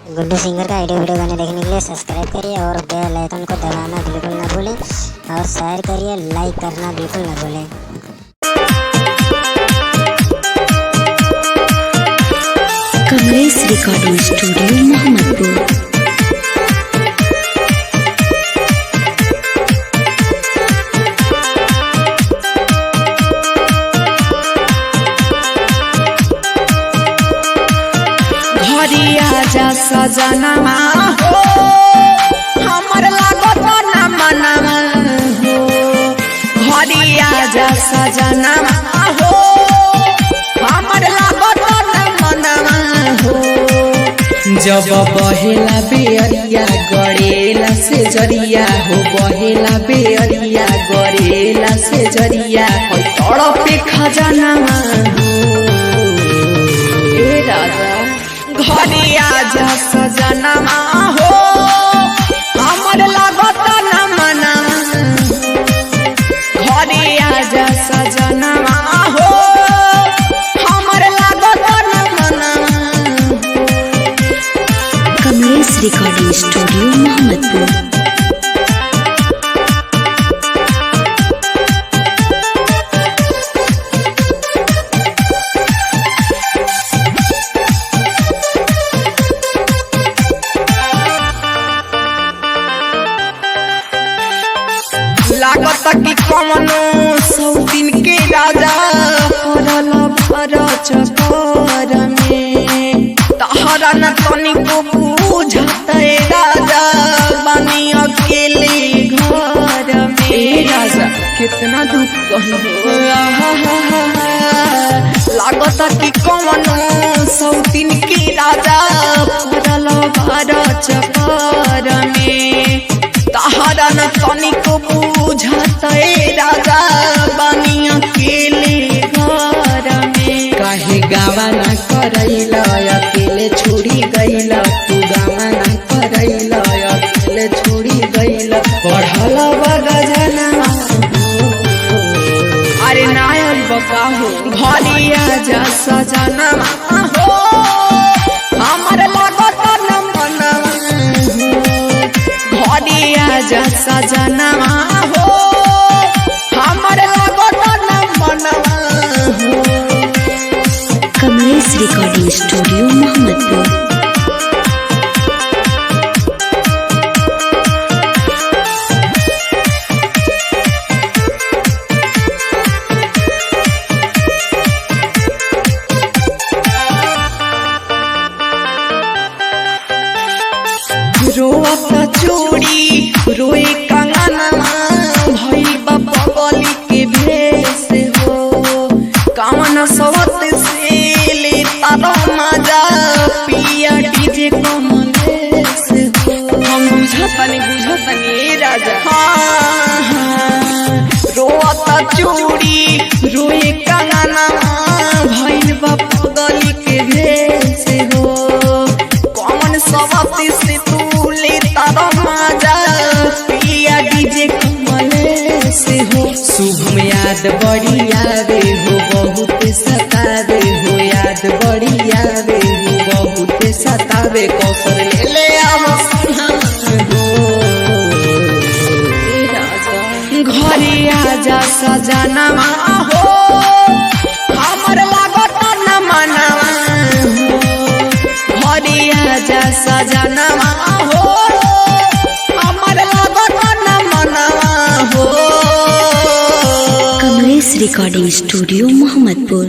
Guddu singer का video गाने देखने के लिए सब्सक्राइब करिए और बेल आइकन को दबाना बिल्कुल ना भूलें और शेयर करिए, लाइक करना बिल्कुल ना भूलें। Kamlesh recording studio Mohammadpur. जा सजनमा हो हमर लागत ना मनवा हो, घरिया जा सजनमा हो हमर लागत ना मनवा हो। जब बहेला बेअरिया गड़ेला से जरिया हो, बहेला बेअरिया गड़ेला से जरिया हो, तड़पे खजानमा हो। ए राजा घरिया जा सजनमा हो हमर लागत ना मनवा, घरिया जा सजनमा हो हमर लागत ना मनवा। Kamlesh recording studio Mohammadpur. लागत कि कमनो सौ दिन के राजा पड़ल भर चकर में, तहरा न तनिको बुझते राजा बनी अकेले घर में। राजा कितना दुख कहो, लागत कि कमनो सौ दिन के राजा पड़ल भर चकर में, तहरा न तनिको बुझते राजा बनी अकेले घर में। काहे गावा न करैला अकेले छोड़ी गैला, तू गावा न करैला अकेले छोड़ी गैला, पढ़ल बगजना अरे नायल बका हो। घरिया जा सजनमा हो हमर लागत न मनवा, घरिया जा सजनमा हो हमर लागत ना मनवा हो। Kamlesh recording studio Mohammadpur. रोआ चूड़ी रोए कंगनवा भई बबली के भेस हो, कामन सवत से ले तारा मजा पिया डीजे कमलेश हो। हम बुझतनी राजा हाँ, रोआ चूड़ी रोए कंगनवा भई बबली के भेस हो, कामन सवत से पिया डीजे कमलेश हो। शुभ याद बड़ी यादे हो बहुत सतावे हो, याद बड़ी यादे हो बहुत सतावे, कौशल ले ले आओ घरिया जा सजनमा हो हमर लागत ना मनवा हो, घरिया जा सजनमा हो हमर लागत ना मनवा हो। Kamlesh recording studio Mohammadpur.